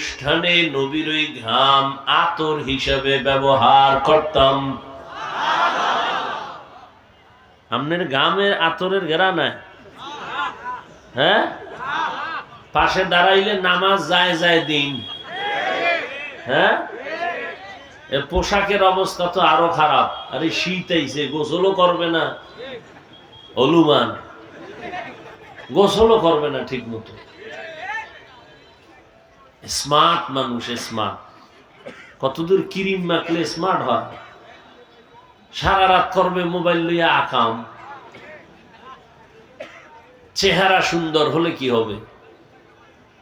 অনুষ্ঠানে নবীর ওই ঘাম আতর হিসাবে ব্যবহার করতাম। আপনার ঘামের আতরের ঘেরা নাই? হ্যাঁ, পাশে দাঁড়াইলে নামাজ যায় যায় দিন। হ্যাঁ, পোশাকের অবস্থা তো আরো খারাপ। আরে শীত আইছে, গোসলও করবে না, হলুমান গোসলও করবে না ঠিক মতো। স্মার্ট মানুষ, স্মার্ট। কতদূর ক্রিম মাখলে স্মার্ট হয়? সারা রাত করবে মোবাইল লইয়া আকাম। চেহারা সুন্দর হলে কি হবে?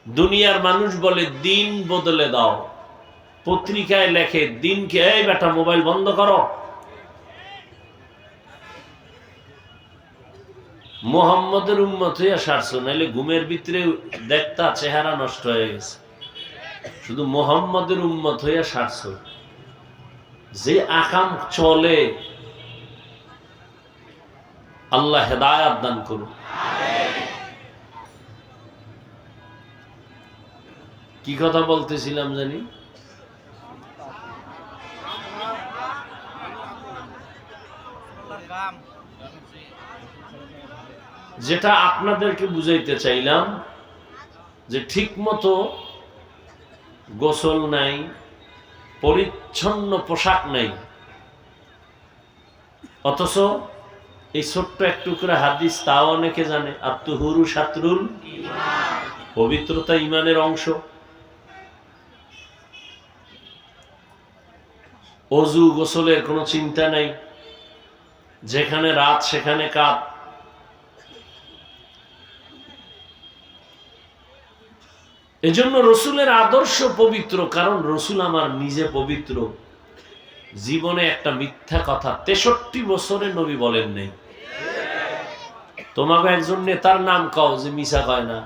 দুনিয়ার মানুষ বলে দিন বদলে দাও, পত্রিকায় লেখে দিনকে, এই বেটা মোবাইল বন্ধ করো। মুহাম্মদের উম্মত হইয়া সারছো, নাইলে ঘুমের ভিতরে দেখতা চেহারা নষ্ট হয়ে গেছে। শুধু মুহাম্মদের উম্মত হইয়া সারছো। যে আকাম চলে, আল্লাহ হেদায়াত দান করুন। কি কথা বলতেছিলাম জানি? যেটা আপনাদেরকে বুঝাইতে চাইলাম যে ঠিক মতো গোসল নাই, পরিচ্ছন্ন পোশাক নাই, অথচ এই ছোট্ট একটু করে হাদিস তাও অনেকে জানে। আত্মহুরু শাতরুল ঈমান, পবিত্রতা ঈমানের অংশ। অজু গোসলের কোনো চিন্তা নাই, যেখানে রাত সেখানে কাত। এজন্য রসুলের আদর্শ পবিত্র, কারণ রসুল আমার নিজে পবিত্র। জীবনে একটা মিথ্যা কথা 63 বছরে নবী বলেন নেই। তোমাকে একজন নেতার নাম কও যে মিছা কয় না।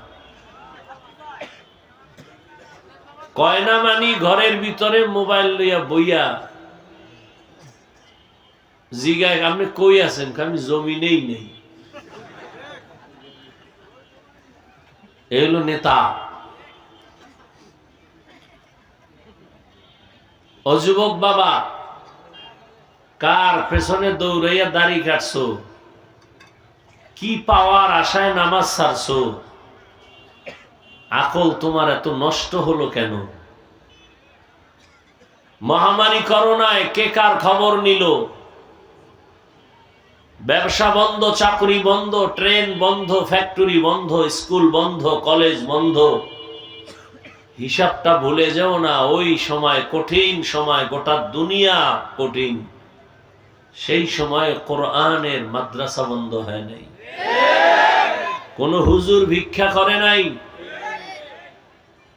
কয় না মানি ঘরের ভিতরে মোবাইল লইয়া বইয়া জিগায় আপনি কই আছেন? আমি জমিনেই নেই। এ হলো নেতা। অযুবক বাবা, কার পেছনে দৌড়াইয়া দাড়ি কাটছো? কি পাওয়ার আশায় নামাজ ছাড়ছো? আকল তোমার এত নষ্ট হলো কেন? মহামারী করোনায় কে কার খবর নিল? ব্যবসা বন্ধ, চাকরি বন্ধ, ট্রেন বন্ধ, ফ্যাক্টরি বন্ধ, স্কুল বন্ধ, কলেজ বন্ধ। হিসাবটা ভুলে যাও না। ওই সময় কঠিন সময়, গোটা দুনিয়া কঠিন। সেই সময় কোরআনের মাদ্রাসা বন্ধ হয় নাই, কোন হুজুর ভিক্ষা করে নাই।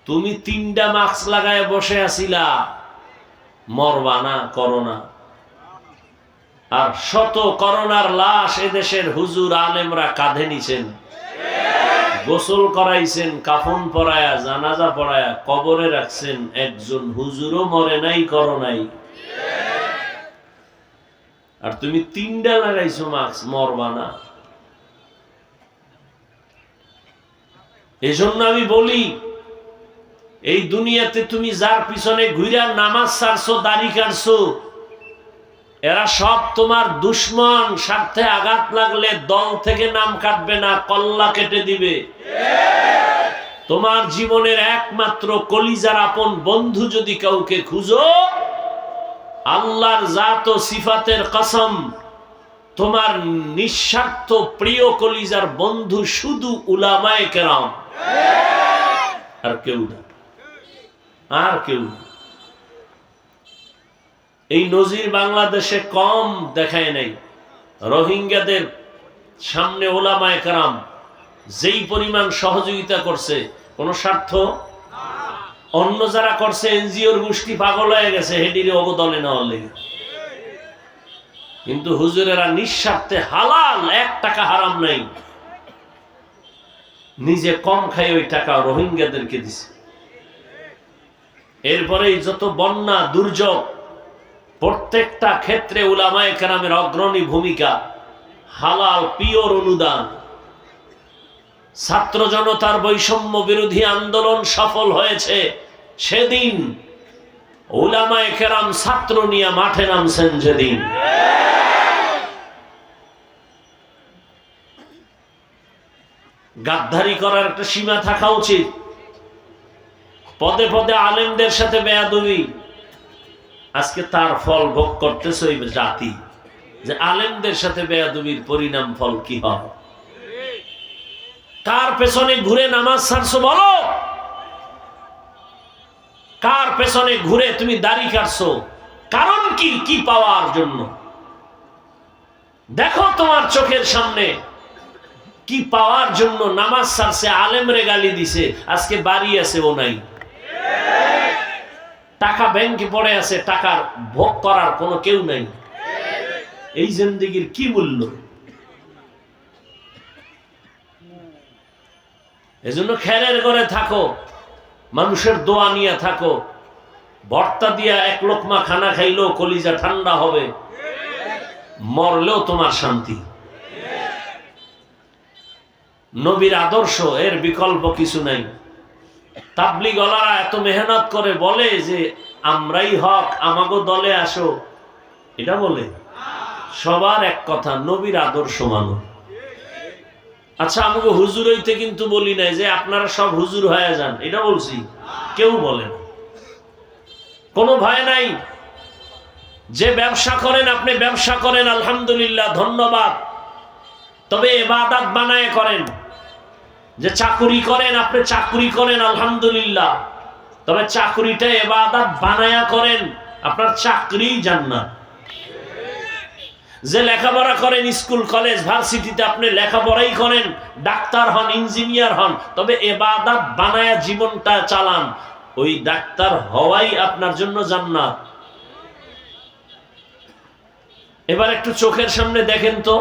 তুমি 3টা মাস্ক লাগায় বসে আছিলা, মরবা না করোনা। আর শত করোনার লাশ এদেশের হুজুর আলেমরা কাঁধে নিছেন, গোসল করাইছেন, কাফন পরায়া, জানাজা পড়ায়া কবরে রাখছেন। একজন হুজুরও মরে নাই করোনায়। আর তুমি 3টা লাগাইছো মাস্ক, মরবা না। এজন্য আমি বলি, এই দুনিয়াতে তুমি যার পিছনে ঘুরা নামাজ ছাড়ছো, দাড়ি কাটছো, এরা সব তোমার দুশ্মন। স্বার্থে আঘাত লাগলে দল থেকে নাম কাটবে না, কল্লা কেটে দিবে। তোমার জীবনের একমাত্র কলিজার আপন বন্ধু যদি কাউকে খুঁজো, আল্লাহর জাত ও সিফাতের কসম, তোমার নিঃস্বার্থ প্রিয় কলিজার বন্ধু শুধু উলামায়ে কেরাম, আর কেউ না, আর কেউ না। এই নজির বাংলাদেশে কম দেখায় নাই। রোহিঙ্গাদের সামনে উলামায়ে কেরাম যেই পরিমাণ সহযোগিতা করছে, কোন স্বার্থ, অন্য যারা করছে এনজিওর গোষ্ঠী পাগল হয়ে গেছে হেডিরে অবদলে নেওয়ার লেগে। কিন্তু হুজুরেরা নিঃস্বার্থে হালাল, 1 টাকা হারাম নাই, নিজে কম খাই ওই টাকা রোহিঙ্গাদেরকে দিছে। এরপরে যত বন্যা দুর্যোগ, প্রত্যেকটা ক্ষেত্রে উলামায়ে কেরামের অগ্রণী ভূমিকা, হালাল পিওর অনুদান। ছাত্র জনতার বৈষম্য বিরোধী আন্দোলন সফল হয়েছে সেদিন উলামায়ে কেরাম ছাত্র নিয়ে মাঠে নামছেন যেদিন। গাদ্দারি করার একটা সীমা থাকা উচিত। পদে পদে আলেমদের সাথে বেয়াদবি, আজকে তার ফল ভোগ করতেছে ওই জাতি, যে আলেমদের সাথে বেয়াদবির পরিণাম ফল কি হয়। কার পেছনে ঘুরে নামাজ ছাড়ছো বলো? কার পেছনে ঘুরে তুমি দাড়ি কাটছো? কারণ কি? কি পাওয়ার জন্য? দেখো তোমার চোখের সামনে কি পাওয়ার জন্য নামাজ ছাড়ছে, আলেমরে গালি দিছে, আজকে বাড়ি আছে ও নাই, টাকা ব্যাংকে পড়ে আছে, টাকার ভোগ করার কোনো কেউ নাই। এই জিন্দেগির কি মূল্য? এজন্য খেরের করে থাকো, মানুষের দোয়া নিয়ে থাকো। ভর্তা দিয়া এক লোকমা খানা খাইলেও কলিজা ঠান্ডা হবে, মরলেও তোমার শান্তি। নবীর আদর্শ, এর বিকল্প কিছু নাই। তাবলীগওয়ালারা এত মেহনত করে, বলে যে আমরাই হক, আমাগো দলে আসো, এটা বলে। সবার এক কথা, নবীর আদর্শ মানো। আচ্ছা, আমাকে হুজুর হইতে কিন্তু বলি নাই যে আপনারা সব হুজুর হয়ে যান, এটা বলছি? কেউ বলে না, কোনো ভয় নাই। যে ব্যবসা করেন আপনি ব্যবসা করেন, আলহামদুলিল্লাহ, ধন্যবাদ, তবে ইবাদত বানায় করেন। যে চাকুরি করেন আপনি চাকুরি করেন, আলহামদুলিল্লাহ, তবে চাকুরিটা ইবাদত বানায়া করেন, আপনার চাকরি জান্নাত। যে লেখাপড়া করেন স্কুল কলেজ ভার্সিটিতে, আপনি লেখাপড়াই করেন, ডাক্তার হন, ইঞ্জিনিয়ার হন, তবে ইবাদত বানায়া জীবনটা চালান, ওই ডাক্তার হওয়াই আপনার জন্য জান্নাত। এবার একটু চোখের সামনে দেখেন তো,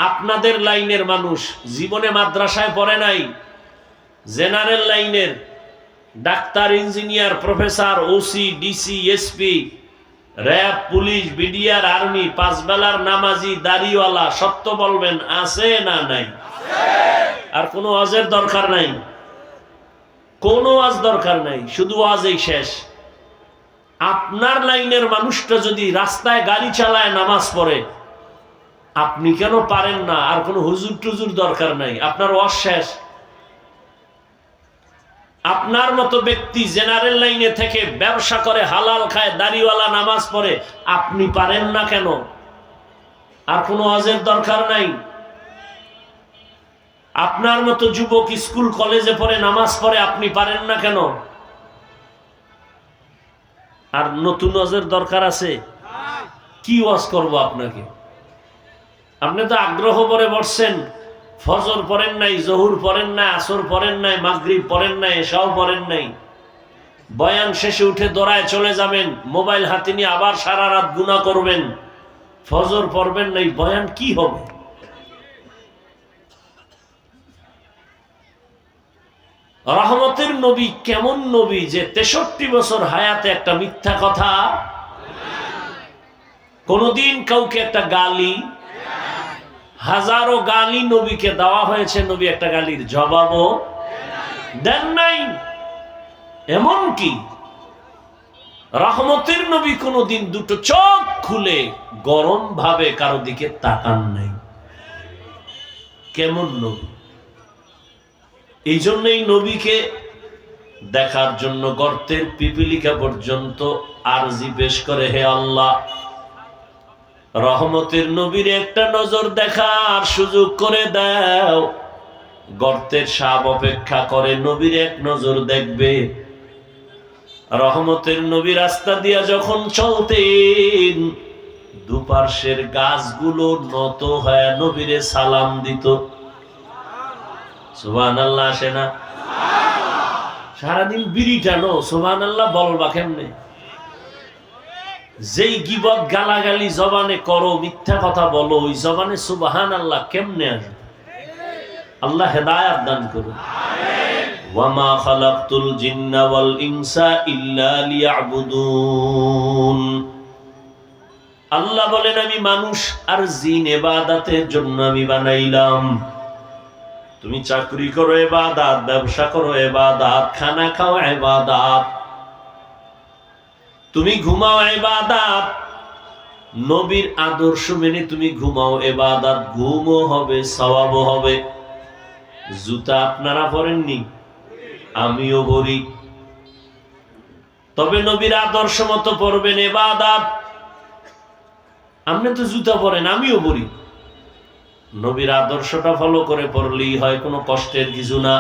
আপনাদের লাইনের মানুষ জীবনে মাদ্রাসায় পড়ে নাই, জেনারেল লাইনের doctor, engineer, professor, OC, DC, SP, RAB, police, BDR, army, পাঁচ বেলার নামাজি, দাড়িওয়ালা, সত্য বলবেন আছে না নাই? আর কোনো ওয়াজের দরকার নাই, কোনো ওয়াজ দরকার নাই, শুধু ওয়াজেই শেষ। আপনার লাইনের মানুষটা যদি রাস্তায় গাড়ি চালায়, নামাজ পড়ে, আপনি কেন পারেন না? আর কোনো হুজুর টুজুর দরকার নাই, আপনার ওয়াজ শেষ। আপনার মতো ব্যক্তি জেনারেল লাইনে থেকে ব্যবসা করে, হালাল খায়, দাড়িওয়ালা, নামাজ পড়ে, আপনি পারেন না কেন? আর কোনো ওয়াজের দরকার নাই। আপনার মতো যুবক স্কুল কলেজে পড়ে, নামাজ পড়ে, আপনি পারেন না কেন? আর নতুন ওয়াজের দরকার আছে? কি ওয়াজ করব আপনাকে? আপনি তো আগ্রহ করে বসছেন, ফজর পড়েন নাই, জহুর পড়েন নাই, আসর পড়েন নাই, মাগরিব পড়েন নাই, এশাও পড়েন নাই, বয়ান শেষে উঠে দৌড়ায় চলে যাবেন, মোবাইল হাতে নিয়ে আবার সারা রাত গুনাহ করবেন, ফজর পড়বেন নাই, বয়ান কি হবে? রহমতের নবী কেমন নবী যে 63 বছর হায়াতে একটা মিথ্যা কথা, কোনদিন কাউকে একটা গালি, হাজারো গালি নবীকে দেওয়া হয়েছে, নবী একটা গালির জবাবও দেন নাই। এমন কি রহমতের নবী কোনদিন দুটো চোখ খুলে গরম ভাবে কারো দিকে তাকান নাই। কেমন নবী! এই জন্যই নবীকে দেখার জন্য গর্তের পিপিলিকা পর্যন্ত আরজি পেশ করে, হে আল্লাহ, রহমতের নবীর একটা নজর দেখার সুযোগ করে দাও। গর্তের সাপ অপেক্ষা করে নবীর এক নজর দেখবে। রহমতের নবী রাস্তা দিয়া যখন চলতেন, দুপার্শ্বের গাছগুলো নত হয়ে নবীরে সালাম দিত। সুবহানাল্লাহ আসে না? সারাদিন বিড়ি টানো, সুবহানাল্লাহ বলবা কেমনে? যেই গীবত গালাগালি জবানে করো, মিথ্যা কথা বলো, ওই জবানে সুবহানাল্লাহ কেমনে আসে? আল্লাহ হেদায়েত দান করুন। ওয়ামা খালাকতুল জিন্না ওয়াল ইনসা ইল্লা লিয়াবুদুন। আল্লাহ বলেন, আমি মানুষ আর জিন ইবাদতের জন্য আমি বানাইলাম। তুমি চাকরি করো ইবাদত, ব্যবসা করো ইবাদত, খানা খাও ইবাদত, তুমি ঘুমাও ইবাদত, নবীর আদর্শ মেনে তুমি ঘুমাও ইবাদত, ঘুমও হবে সওয়াবও হবে। জুতা আপনারা পরেননি, আমিও পরি, তবে নবীর আদর্শ মতো পরবেন ইবাদত। আপনি তো জুতা পরেন, আমিও পরি, নবীর আদর্শটা ফলো করে পড়লেই হয়, কোনো কষ্টের কিছু না।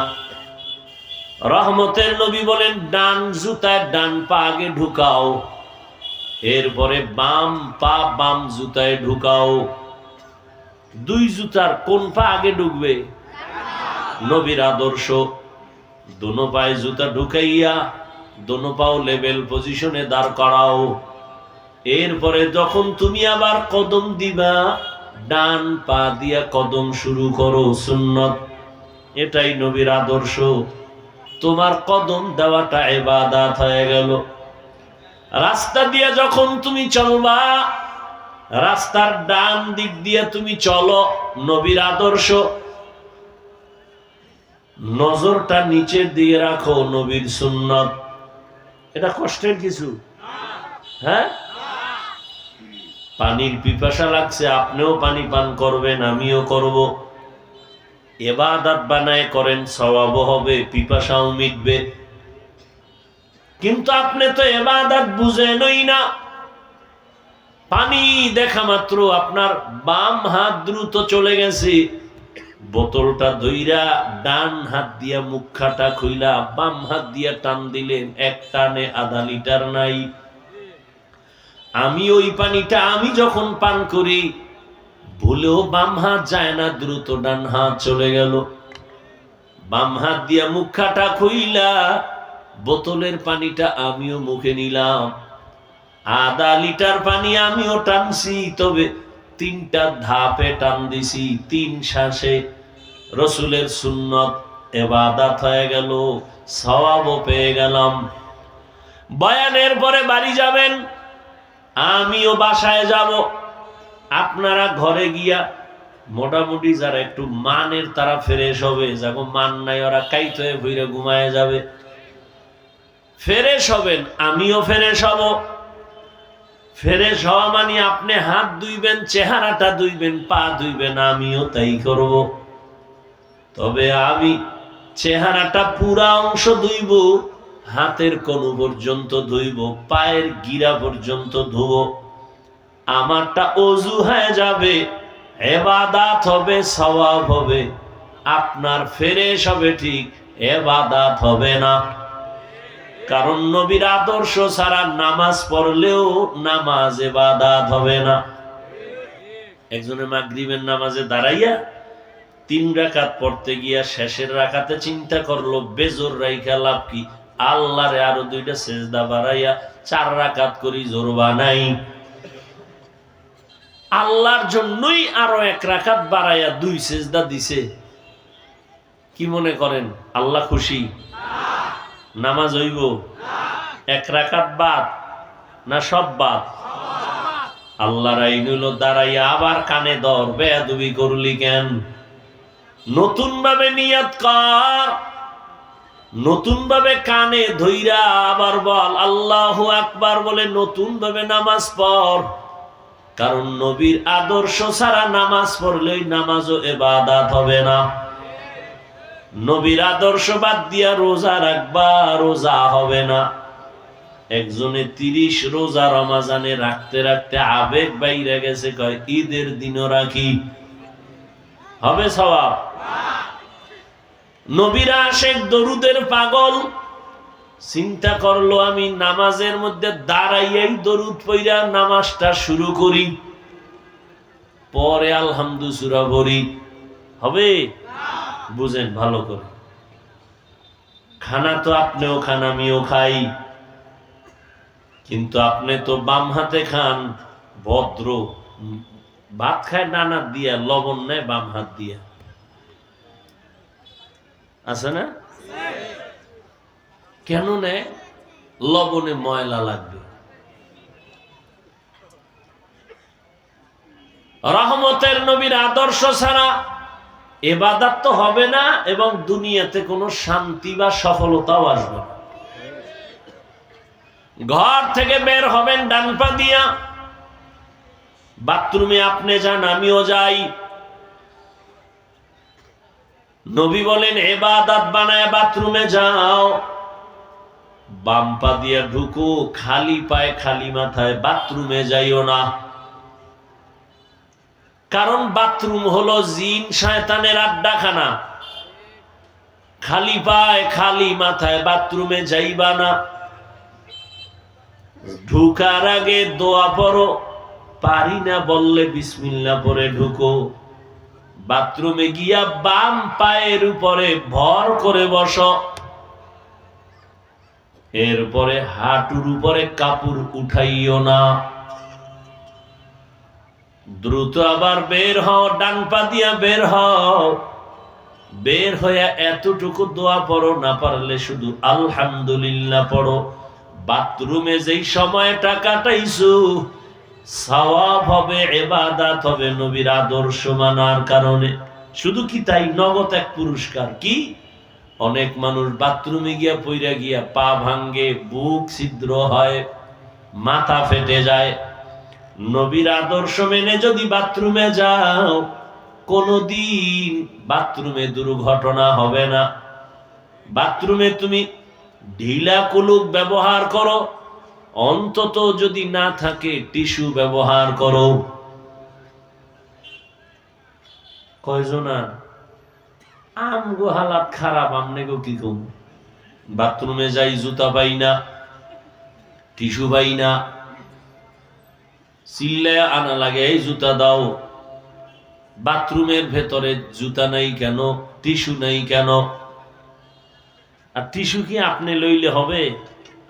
রহমতের নবী বলেন ডান জুতায় ডান পা আগে ঢুকাও, এরপরে বাম পা বাম জুতায় ঢুকাও। দুই জুতার কোন পা আগে ঢুকবে? নবীর আদর্শ, দোনো পায়ে জুতা ঢুকাইয়া দোনো পাও লেভেল পজিশনে দাঁড় করাও। এরপরে যখন তুমি আবার কদম দিবা, ডান পা দিয়া কদম শুরু করো, সুন্নত। এটাই নবীর আদর্শ। তোমার কদম দেওয়াটা ইবাদত হয়ে গেল। রাস্তা দিয়ে যখন তুমি চলবা, রাস্তার ডান দিক দিয়ে তুমি চলো, নবীর আদর্শ। নজরটা নিচের দিকে রাখো, নবীর সুন্নত। এটা কষ্টের কিছু? হ্যাঁ, পানির পিপাসা লাগছে, আপনিও পানি পান করবেন, আমিও করব। ইবাদত বানায় করেন, সওয়াবও হবে, পিপাসাও মিটবে। কিন্তু আপনি তো ইবাদত বুঝেনই না। পানি দেখা মাত্র আপনার বাম হাত দ্রুত চলে গেছে, বোতলটা ধইরা ডান হাত দিয়া মুখখাটা খুইলা বাম হাত দিয়া টান দিলেন, এক টানে আধা লিটার নাই। আমি ওই পানিটা আমি যখন পান করি, ভুলেও বাম হাত যায় না, দ্রুত ডান হাত চলে গেল। বাম হাত দিয়া মুখখাটা খুইলা বোতলের পানিটা আমিও মুখে নিলাম, আধা লিটার পানি আমিও টানছি, তবে তিনটা ধাপে টান দিছি, তিন শ্বাসে। রসুলের সুন্নত ইবাদত হয়ে গেল, সওয়াবও পেয়ে গেলাম। বয়ানের পরে বাড়ি যাবেন, আমিও বাসায় যাব। আপনারা ঘরে গিয়া মোটামুটি যারা একটু মানের তারা ফ্রেশ হবে, যখন মান নাই ওরা কাইত হয়ে ভুইরে ঘুমায় যাবে। ফ্রেশ হবেন, আমিও ফ্রেশ হব। ফ্রেশ হওয়া মানে আপনি হাত ধুইবেন, চেহারাটা ধুইবেন, পা ধুইবেন, আমিও তাই করব। তবে আমি চেহারাটা পুরা অংশ ধুইব, হাতের কনু পর্যন্ত ধুইব, পায়ের গিরা পর্যন্ত ধুব। আমারটা ওযু হয়ে যাবে, ইবাদত হবে, সওয়াব হবে। আপনার ফ্রেশ হবে ঠিক, ইবাদত হবে না। কারণ নবীর আদর্শ ছাড়া নামাজ পড়লেও নামাজ ইবাদত হবে না। একজনের মাগরিবের নামাজে দাঁড়াইয়া 3 রাকাত পড়তে গিয়া শেষের রাকাতে চিন্তা করলো বেজোর রাইখা লাভ কি, আল্লাহরে আরো 2টা সেজদা বাড়াইয়া 4 রাকাত করি, জোরবা নাই। আল্লাহর জন্যই আরো 1 রাকাত বাড়াইয়া 2 সেজদা দিছে। কি মনে করেন আল্লাহ খুশি? নামাজ হইব? 1 রাকাত বাদ না সব বাদ? আল্লাহর আইন হইল দাঁড়াইয়া আবার কানে ধর, বেয়াদবি করলি কেন? নতুন ভাবে নিয়ত কর, নতুন ভাবে কানে ধইরা আবার বল আল্লাহু আকবার বলে নতুন ভাবে নামাজ পড়। কারণ নবীর আদর্শ ছাড়া নামাজ পড়লেই নামাজও ইবাদত হবে না। নবীর আদর্শ বাদ দিয়া রোজা রাখবা, রোজা হবে না। একজনে 30 রোজা রমাজানে রাখতে রাখতে আবেগ বাইরে গেছে, কয় ঈদের দিনও রাখি, হবে সওয়াব? নবীরা আশেক দরুদের পাগল, চিন্তা করলো আমি নামাজের মধ্যে দাঁড়াইয়াই দরুদ পইরা নামাজটা শুরু করি, পরে আলহামদু সূরা পড়ি, হবে? বুঝেন ভালো করে। খানা তো আপনিও খান, আমিও খাই, কিন্তু আপনি তো বাম হাতে খান, ভদ্র। ভাত খায় ডানা দিয়া, লবণ নেয় বাম হাত দিয়া, আছে না? কেন নেয়? লবণে ময়লা লাগবে। রহমতের নবীর আদর্শ ছাড়া ইবাদত তো হবে না, এবং দুনিয়াতে কোনো শান্তি বা সফলতাও আসবে না। ঘর থেকে বের হবেন ডান পা দিয়া, বাথরুমে আপনি যান আমিও যাই। নবী বলেন ইবাদত বানায় বাথরুমে যাও, বাম পা দিয়া ঢুকো, খালি পায়ে খালি মাথায় বাথরুমে যাইও না। কারণ বাথরুম হলো জিন শয়তানের আড্ডাখানা। খালি পায়ে খালি মাথায় বাথরুমে যাইবা না। ঢুকার আগে দোয়া পড়ো, পারি না বললে বিসমিল্লাহ পড়ে ঢুকো। বাথরুমে গিয়া বাম পায়ের উপরে ভর করে বসো, এরপরে হাঁটুর উপরে কাপড় উঠাইও না। দ্রুত আবার বের হও, ডান পা দিয়া বের হও। বের হইয়া এতটুকু দোয়া পড়ো, না পারলে শুধু আলহামদুলিল্লাহ পড়ো। বাথরুমে যেই সময়টা কাটাইছো সওয়াব হবে, ইবাদত হবে নবীর আদর্শ মানার কারণে। শুধু কি তাই, নগদ এক পুরস্কার। কি? অনেক মানুষ বাথরুমে গিয়া পইরা গিয়া পা ভাঙ্গে, বুক ছিদ্র হয়, মাথা ফেটে যায়। নবীর আদর্শ মেনে যদি বাথরুমে যাও, কোনদিন বাথরুমে দুর্ঘটনা হবে না। বাথরুমে তুমি ঢিলা কুলুক ব্যবহার করো, অন্তত যদি না থাকে টিস্যু ব্যবহার করো। কয়জনা আমগো হালাত খারাপ, আমনে গো কি কম। বাথরুমে যাই জুতা পাই না, টিস্যু পাই না, চিল্লায় আনা লাগে এই জুতা দাও। বাথরুমের ভেতরে জুতা নাই কেন, টিস্যু নাই কেন? আর টিস্যু কি আপনি লইলে হবে?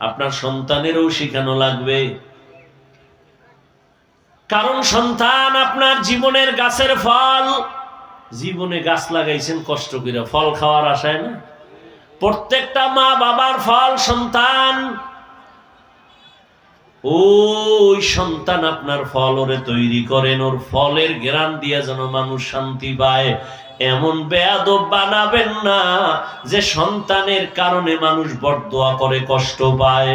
আপনার সন্তানেরও শেখানো লাগবে। কারণ সন্তান আপনার জীবনের গাছের ফল। জীবনে গাছ লাগাইছেন কষ্ট করে, ফল খাওয়ার আশায় না। প্রত্যেকটা মা বাবার ফল সন্তান। ওই সন্তান আপনার ফল, ওরে তৈরি করেন, ওর ফলের ঘ্রাণ দিয়ে যেন মানুষ শান্তি পায়। এমন বেয়াদব বানাবেন না যে সন্তানের কারণে মানুষ বরদোয়া করে কষ্ট পায়।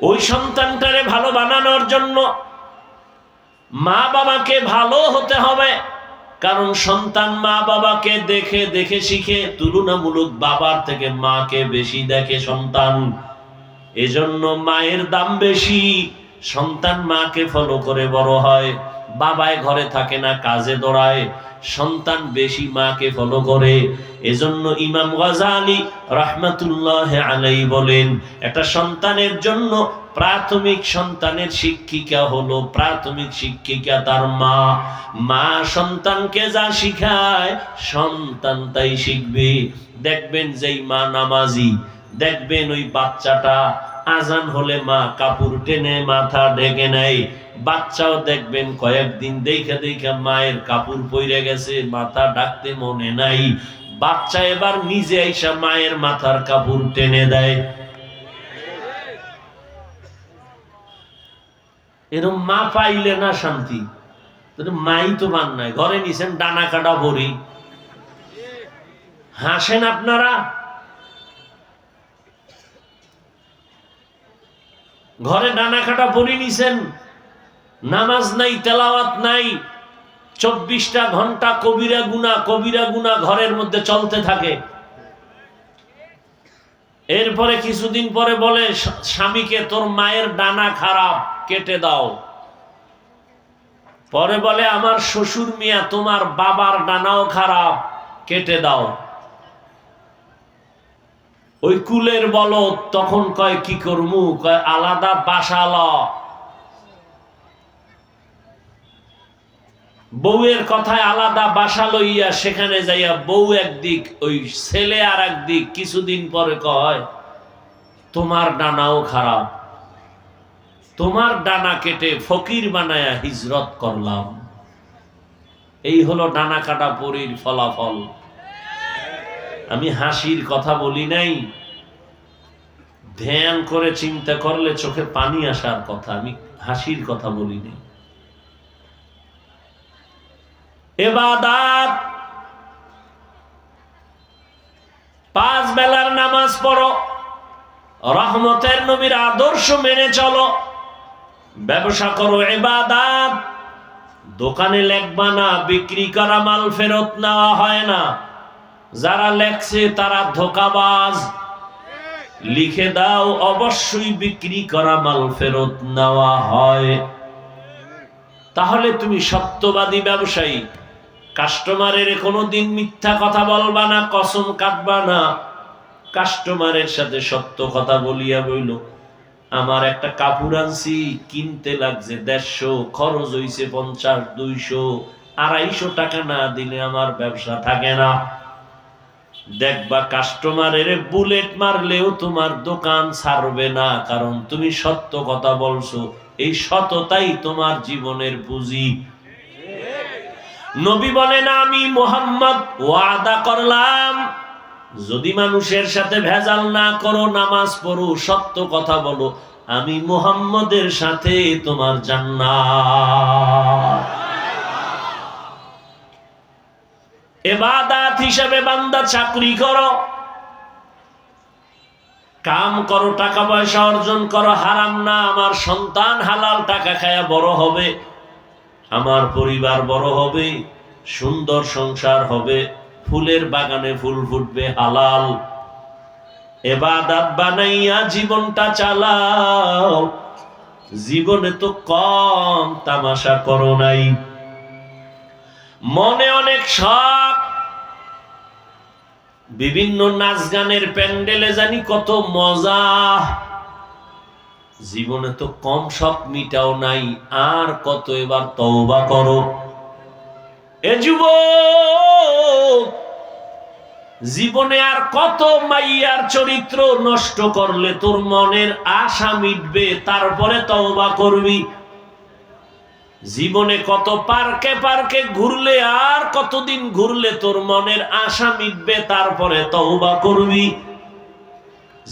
ওই সন্তানটারে ভালো বানানোর জন্য মা বাবাকে ভালো হতে হবে। কারণ সন্তান মা বাবাকে দেখে দেখে শিখে, তুলনামূলক বাবার থেকে মাকে বেশি দেখে সন্তান। এজন্য মায়ের দাম বেশি। সন্তান মাকে ফলো করে বড় হয়। বাবায় ঘরে থাকে না, কাজে দৌড়ায়, সন্তান বেশি মাকে ফলো করে। এজন্য ইমাম গাজালি রাহমাতুল্লাহ আলাইহি বলেন, একটা সন্তানের জন্য প্রাথমিক সন্তানের শিক্ষিকা হলো, প্রাথমিক শিক্ষিকা তার মা। মা সন্তানকে যা শিখায় সন্তান তাই শিখবে। দেখবেন যেই মা নামাজি, দেখবেন ওই বাচ্চাটা আজান হলে মা কাপড় টেনে মাথা ঢেকে নেয়। বাচ্চাও দেখবেন কয়েকদিন দেখে দেখে মায়ের কাপড় পইরে গেছে, মাথা ঢাকতে মনে নাই, বাচ্চা এবার নিজে আইসা মায়ের মাথার কাপড় টেনে দেয়। এরকম মা পাইলে না শান্তি। মাই তো মান নাই, ঘরে নিছেন ডানা কাটা ভরি। হাসেন আপনারা। ঘরে ডানা কাটা পরি নিছেন, নামাজ নাই, তেলাওয়াত নাই, 24টা ঘন্টা কবিরা গুনাহ ঘরের মধ্যে চলতে থাকে। এরপরে কিছুদিন পরে বলে স্বামীকে, তোর মায়ের ডানা খারাপ, কেটে দাও। পরে বলে আমার শ্বশুর মিয়া, তোমার বাবার ডানাও খারাপ, কেটে দাও। ওই কুলের বলদ তখন কয় কি করমু, কয় আলাদা বাসা ল। বউয়ের কথায় আলাদা বাসা লইয়া সেখানে যাইয়া বউ একদিক, ওই ছেলে আর একদিক। কিছুদিন পরে কয় তোমার ডানাও খারাপ, তোমার ডানা কেটে ফকির বানায়া হিজরত করলাম। এই হলো ডানা কাটা পরীর ফলাফল। আমি হাসির কথা বলি নাই, ধ্যান করে চিন্তা করলে চোখে পানি আসার কথা। আমি হাসির কথা বলি নাই। ইবাদত, 5 বেলার নামাজ পড়ো, রহমতের নবীর আদর্শ মেনে চলো, ব্যবসা করো ইবাদত। দোকানে লেখবা না বিক্রি করা মাল ফেরত নেওয়া হয় না, যারা লেখছে তারা ধোঁকাবাজ। লিখে দাও অবশ্যই বিক্রি করা মাল ফেরত নেওয়া হয়। তাহলে তুমি সত্যবাদী ব্যবসায়ী। কাস্টমারের কোনোদিন মিথ্যা কথা বলবা না, কসম কাটবা না। কাস্টমারের সাথে সত্য কথা বলিয়া বইল, আমার একটা কাপড় আনছি, কিনতে লাগছে 150, খরচ হইছে 50, 200, 250 টাকা না দিলে আমার ব্যবসা থাকে না। দেখবা কাস্টমারের বুলেট মারলেও তোমার দোকান ছাড়বে না, কারণ তুমি সত্য কথা বলছো। এই সততাই তোমার জীবনের পুঁজি। নবী বলেন, আমি মুহাম্মদ ওয়াদা করলাম, যদি মানুষের সাথে ভেজাল না করো, নামাজ পড়ো, সত্য কথা বলো, আমি মুহাম্মদের সাথে তোমার জান্নাত। ইবাদত হিসেবে বান্দা চাকরি করো, কাম করো, টাকা পয়সা অর্জন করো, হারাম না। আমার সন্তান হালাল টাকা খায়া বড় হবে, আমার পরিবার বড় হবে, সুন্দর সংসার হবে, ফুলের বাগানে ফুল ফুটবে হালাল। ইবাদত বানাইয়া জীবনটা চালাও। জীবনে তো কম তামাশা করো নাই, মনে অনেক শখ, বিভিন্ন নাচ গানের প্যান্ডেলে জানি কত মজা। জীবনে তো কম শখ মিটাও নাই, আর কত এবার তওবা করো। এ যুবক, জীবনে আর কত মাইয়ার চরিত্র নষ্ট করলে তোর মনের আশা মিটবে, তারপরে তওবা করবি। জীবনে কত পার্কে পার্কে ঘুরলে, আর কতদিন ঘুরলে তোর মনের আশা মিটবে, তারপরে তওবা করবি।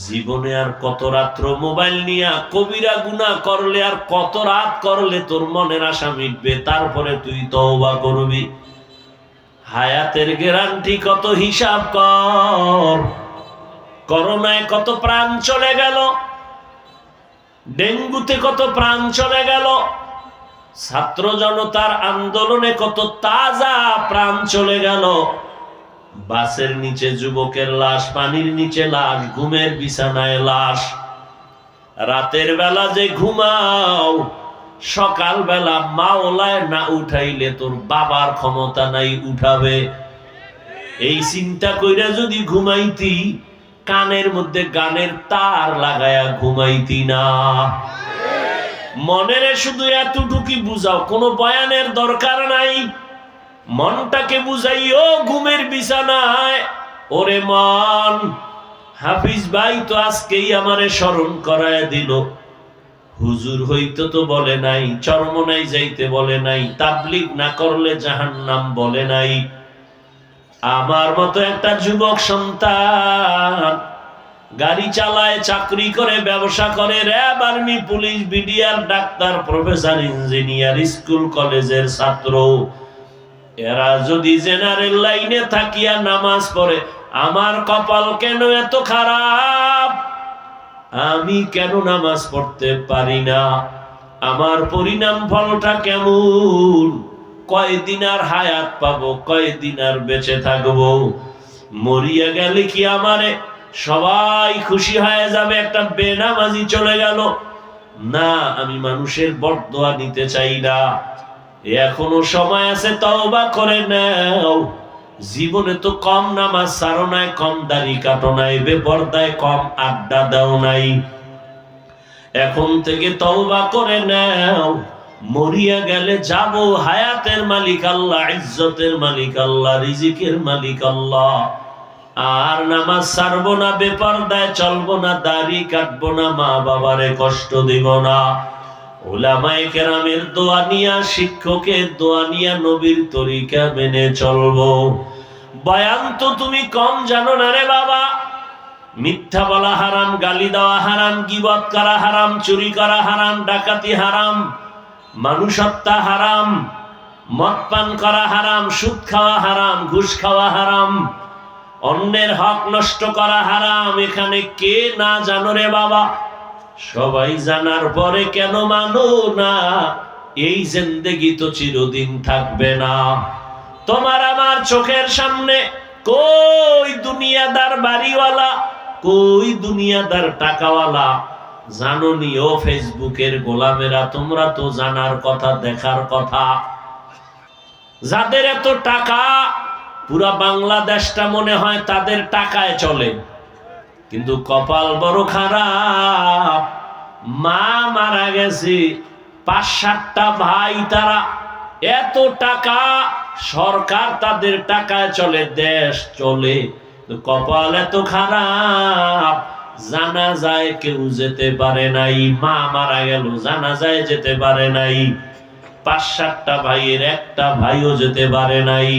জীবনে আর কত রাত্র মোবাইল নিয়ে কবিরা গুনাহ করলে, আর কত রাত করলে তোর মনের আশা মিটবে, তারপরে তুই তওবা করবি। হায়াতের গ্যারান্টি কত, হিসাব কর। করোনায় কত প্রাণ চলে গেল, ডেঙ্গুতে কত প্রাণ চলে গেল, ছাত্র জনতার আন্দোলনে কত তাজা প্রাণ চলে গেল। বাসের নিচে যুবকের লাশ, পানির নিচে লাশ, ঘুমের বিছানায় লাশ। রাতের বেলা যে ঘুমাও, সকাল বেলা মাওলায় না উঠাইলে তোর বাবার ক্ষমতা নাই উঠাবে। এই চিন্তা কইরা যদি ঘুমাইতি, কানের মধ্যে গানের তার লাগায়া ঘুমাইতি না। মনের শুধু এতটুকুই বুঝাও, কোনো বয়ানের দরকার নাই। মনটাকে বুঝাইও ঘুমের বিছানায়, ওরে মন, হাফিজ ভাই তো আজকেই আমারে স্মরণ করায় দিল। হুজুর হইতো তো বলে নাই, চরমনাই যাইতে বলে নাই, তাবলীগ না করলে জাহান্নাম বলে নাই। আমার মতো একটা যুবক সন্তান গাড়ি চালায়, চাকরি করে, ব্যবসা করে, RAB, army, police, BDR, doctor, professor, engineer, school কলেজের ছাত্র, এরা যদি জেনারেল লাইনে থাকিয়া নামাজ পড়ে, আমার কপাল কেন এত খারাপ? আমি কেন নামাজ পড়তে পারি না? আমার পরিণাম ফলটা কেমন? কয়দিন আর হায়াত পাবো, কয়দিন আর বেঁচে থাকবো? মরিয়া গেলে কি আমারে সবাই খুশি হয়ে যাবে? একটা বেনামাজি চলে গেল না, আমি মানুষের বরদোয়া নিতে চাই না। এখনো সময় আছে, তওবা করে নাও। জীবনে তো কম নামাজ ছাড়ো নাই, কম দাড়ি কাটো নাই, বেপরদায় কম আড্ডা দাও নাই। এখন থেকে তওবা করে নাও। মরিয়া গেলে যাব, হায়াতের মালিক আল্লাহ, ইজ্জতের মালিক আল্লাহ, রিজিকের মালিক আল্লাহ। আর নামাজ ছাড়বো না, বেপরদায় চলবো না, দাড়ি কাটবো না, মা বাবারে কষ্ট দিব না। উলামায়ে কেরামের দোয়া নিয়া, শিক্ষকের দোয়া নিয়া, নবীর তরিকা মেনে চলবো। বয়ান তো তুমি কম জানো না রে বাবা। মিথ্যা বলা হারাম, গালি দেওয়া হারাম, গীবত করা হারাম, চুরি করা হারাম, ডাকাতি হারাম, মানুষ হত্যা হারাম, মদ পান করা হারাম, সুদ খাওয়া হারাম, ঘুষ খাওয়া হারাম, অন্যের হক নষ্ট করা হারাম, এখানে কে না জানো রে বাবা? সবাই জানার পরে কেন মানো না? এই জিন্দেগি তো চিরদিন থাকবে না। তোমার আমার চোখের সামনে কই দুনিয়াদার বাড়িওয়ালা, কই দুনিয়াদার টাকাওয়ালা জানোনি? ও ফেসবুকের গোলামেরা, তোমরা তো জানার কথা, দেখার কথা। যাদের এত টাকা, পুরা বাংলাদেশটা মনে হয় তাদের টাকায় চলে, কিন্তু কপাল বড় খারাপ। মা মারা গেছে, ৫-৭টা ভাই, তারা এত টাকা, সরকার তাদের টাকায় চলে, দেশ চলে, কপাল এত খারাপ। জানাজায় কেউ যেতে পারে নাই, মা মারা গেল, জানাজায় যেতে পারে নাই। ৫-৭টা ভাইয়ের একটা ভাইও যেতে পারে নাই।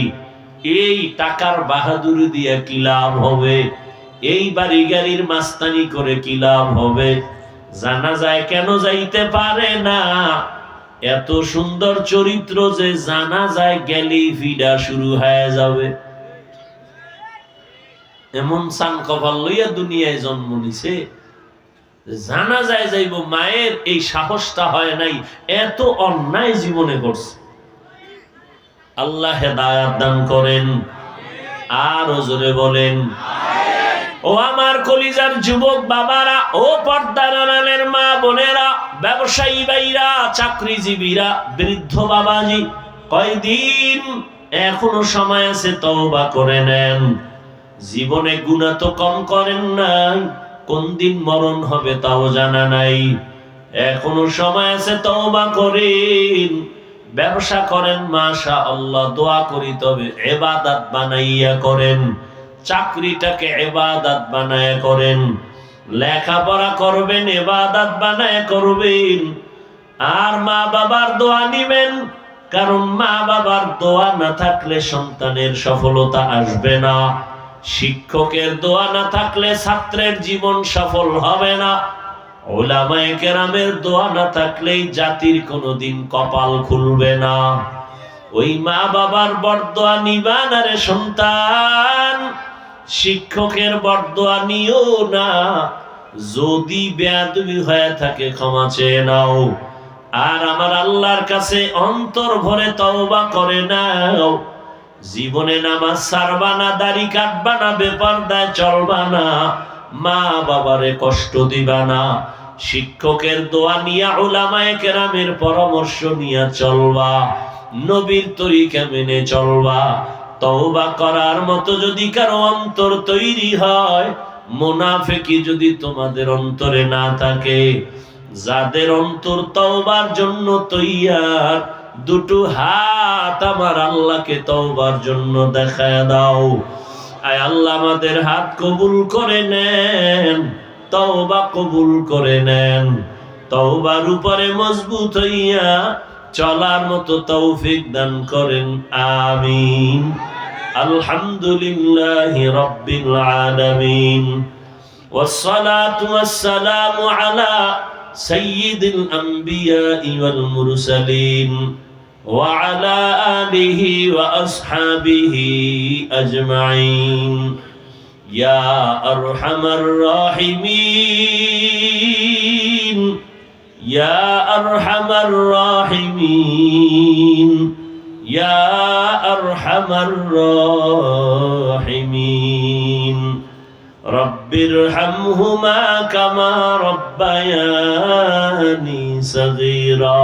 এই টাকার বাহাদুরি দিয়ে কি লাভ হবে? এই বাড়ি গাড়ির মাস্তানি করে কি লাভ হবে? জানাজায় কেন যাইতে পারে না? এত সুন্দর চরিত্র যে জানাজায় গেলেই ফিডা শুরু হয়ে যাবে। এমন সান কপাল লইয়া দুনিয়ায় জন্ম নিছে, জানাজায় যাইব, মায়ের এই সাহসটা হয় নাই। এত অন্যায় জীবনে করছে। আল্লাহ হেদায়াত দান করেন। আর জোরে বলেন ও আমার কলিজার যুবক বাবারা, ও পর্দার আড়ালের মা বোনেরা, ব্যবসায়ী ভাইরা, চাকরিজীবীরা, বৃদ্ধ বাবাজি, কয়দিন এখনো সময় আছে, তওবা করে নেন। জীবনে গুনাহ তো কম করেন নাই, কোন দিন মরণ হবে তাও জানা নাই। এখনো সময় আছে, তওবা করেন। ব্যবসা করেন, মাশাআল্লাহ, দোয়া করি, তবে ইবাদত বানাইয়া করেন। চাকরিটাকে ইবাদত বানায়া করেন। লেখাপড়া করবেন, ইবাদত বানায়া করবেন। আর মা বাবার দোয়া নিবেন, কারণ মা বাবার দোয়া না থাকলে সন্তানের সফলতা আসবে না। শিক্ষকের দোয়া না থাকলে ছাত্রের জীবন সফল হবে না। উলামায়ে কেরামের দোয়া না থাকলেই জাতির কোনোদিন কপাল খুলবে না। ওই মা বাবার বরদোয়া নিবা না রে সন্তান, শিক্ষকের বরদোয়া নিও না। যদি বেয়াদবি হয়ে থাকে ক্ষমা চেয়ে নাও, আর আমার আল্লাহর কাছে অন্তর ভরে তওবা করে নাও। জীবনে নামাজ ছাড়বা না, দাড়ি কাটবা না, বেপরদায় চলবা না, মা বাবারে কষ্ট দিবা না। শিক্ষকের দোয়া নিয়া, উলামায়ে কেরামের পরামর্শ নিয়া চলবা, নবীর তরিকা মেনে চলবা। তওবা করার মতো যদি কারো অন্তর তৈরি হয়, মুনাফিকি যদি তোমাদের অন্তরে না থাকে, যাদের অন্তর তওবার জন্য তৈয়ার, দুটো হাত আমার আল্লাহকে তওবার জন্য দেখায় দাও। আয় আল্লাহ, আমাদের হাত কবুল করে নেন, তওবা কবুল করে নেন। তওবার উপরে মজবুত হইয়া চলার মতো তৌফিক দান করেন, আমিন। আলহামদুলিল্লাহি রাব্বিল আলামিন, ওয়াসসালাতু ওয়াসসালামু আলা সাইয়্যিদিল আমবিয়াই ওয়াল মুরসালিন ওয়া আলা আলিহি ওয়া আসহাবিহি আজমাইন। ইয়া আরহামার রাহিমিন, ইয়া আরহামার রাহিমিন, ইয়া আরহামার রাহিমিন। রব্বিরহামহুমা কামা রব্বায়ানি সগীরা।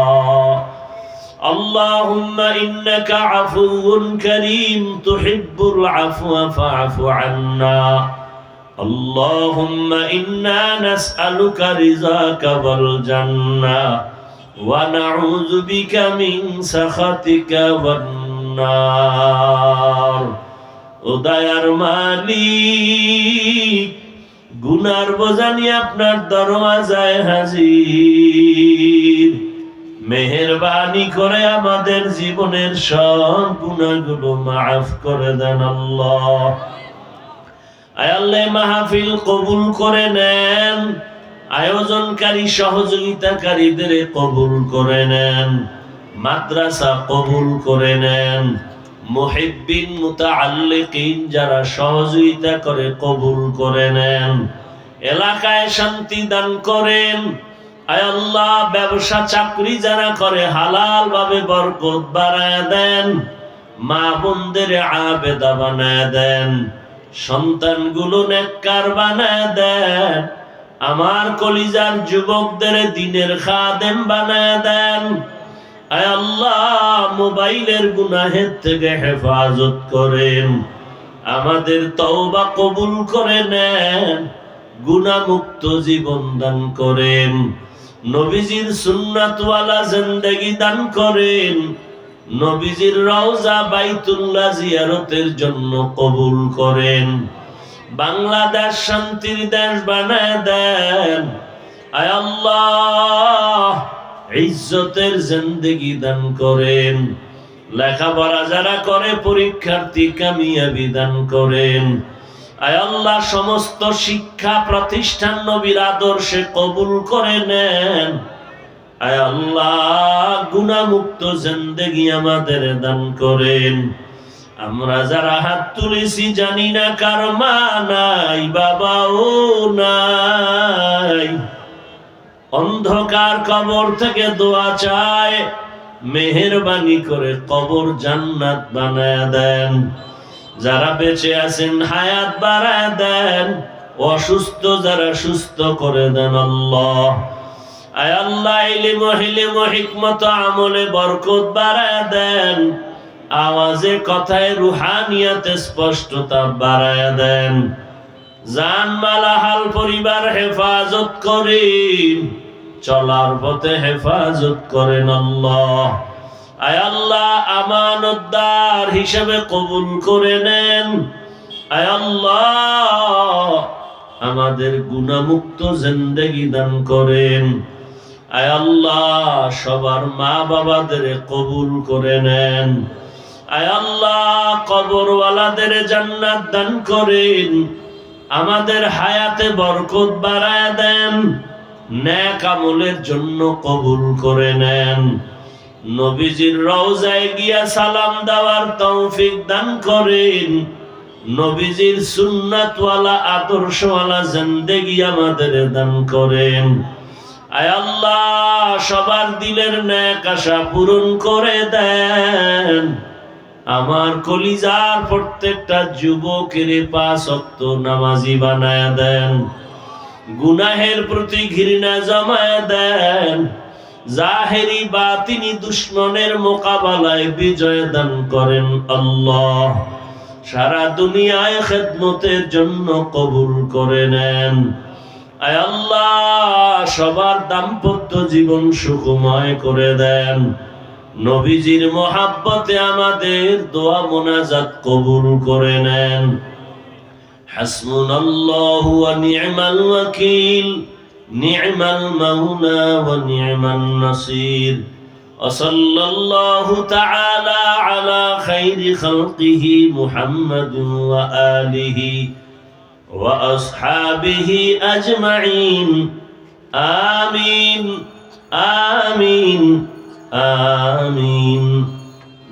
আল্লাহুম্মা ইন্নাকা আফুউন কারীম তুহিব্বুল আফওয়া ফা'ফু আন্না। আল্লাহুম্মা ইন্না নাসআলুকা রিযাকা ওয়াল জান্নাহ ওয়া নাউযু বিকা মিন সাখাতিকা ওয়ান নার। ও দয়ার মালিক, গুনার বোঝা নিয়ে আপনার দরওয়াজায় হাজির। মেহেরবানি করে আমাদের জীবনের সব গুনাহগুলো মাফ করে দেন আল্লাহ। আয় আল্লাহ, মাহফিল কবুল করে নেন, আয়োজনকারী সহযোগিতাকারীদের কবুল করে নেন, মাদ্রাসা কবুল করে নেন, মুহিব্বিন মুতাআল্লিকিন যারা সহযোগিতা করে কবুল করে নেন। এলাকায় শান্তি দান করেন। আয় আল্লাহ, ব্যবসা চাকরি যারা করে হালাল ভাবে বরকত বাড়ায় দেন। মা বোনদের আবেদা বানায় দেন। সন্তানগুলো নেককার বানায় দেন। আমার কলিজার যুবকদের দ্বীনের খাদেম বানায় দেন। আয় আল্লাহ, মোবাইলের গুনাহের থেকে হেফাজত করেন। আমাদের তওবা কবুল করে নেন। গুনাহমুক্ত জীবন দান করেন। নবীজির সুন্নাতওয়ালা জিন্দেগি দান করেন। নবীজির রওজা বাইতুল্লাহ জিয়ারতের জন্য কবুল করেন। বাংলাদেশ শান্তির দেশ বানায় দেন। আয় আল্লাহ, ইজ্জতের জিন্দেগি দান করেন। লেখাপড়া যারা করে পরীক্ষার্থী কামিয়াবি দান করেন। আয় আল্লাহ, সমস্ত শিক্ষা প্রতিষ্ঠান নবীর আদর্শে কবুল করে নেন। আয় আল্লাহ, গুনাহমুক্ত জিন্দেগি আমাদের দান করেন। আমরা যারা হাত তুলেছি জানি না কার মা নাই, বাবাও নাই। অন্ধকার কবর থেকে দোয়া চায়, মেহেরবানি করে কবর জান্নাত বানায় দেন। যারা বেঁচে আছেন হায়াত বাড়ায় দেন। অসুস্থ যারা সুস্থ করে দেন আল্লাহ। আয় আল্লাহ, ইলম হিকমত আমলে বরকত বাড়ায় দেন। আওয়াজে কথায় রুহানিয়াতে স্পষ্টতা বাড়ায় দেন। জান মালা হাল পরিবার হেফাজত করেন। চলার পথে হেফাজত করেন আল্লাহ। আয় আল্লাহ, আমানতদার হিসেবে কবুল করে নেন। আয় আল্লাহ, আমাদের গুনাহমুক্ত জিন্দেগি দান করেন। আয় আল্লাহ, সবার মা বাবাদের কবুল করে নেন। আয় আল্লাহ, কবরওয়ালাদের জান্নাত দান করেন। আমাদের হায়াতে বরকত বাড়ায় দেন। নেক আমলের জন্য কবুল করে নেন। নবীজির রওজায় গিয়া সালাম দেওয়ার তৌফিক দান করেন। নবীজির সুন্নাতওয়ালা আদর্শওয়ালা জিন্দেগি আমাদের দান করেন। আয় আল্লাহ, সবার দিলের নেক আশা পূরণ করে দেন। আমার কলিজার প্রত্যেকটা যুবকের 5 ওয়াক্ত নামাজি বানায় দেন। গুনাহের প্রতি ঘৃণা জমায় দেন। জাহেরি বাতিনি দুশ্মনের মোকাবেলায় বিজয় দান করেন আল্লাহ। সারা দুনিয়ায় খেদমতের জন্য কবুল করে নেন। আয় আল্লাহ, সবার দাম্পত্য জীবন সুখময় করে দেন। নবীজির মোহাব্বতে আমাদের দোয়া মোনাজাত কবুল করে নেন। হাসবুনাল্লাহু ওয়া নি'মাল ওয়াকিল, নি'মাল মাওলা ওয়া নি'মান নাসির। ওয়া সাল্লাল্লাহু তাআলা আলা খাইরি খালকিহি মুহাম্মাদিন ওয়া আলিহি ওয়া আসহাবিহি আজমাইন। আমিন আমিন আমিন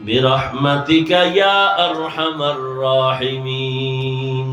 বিরহমাতিকা ইয়া আরহামার রাহিমিন।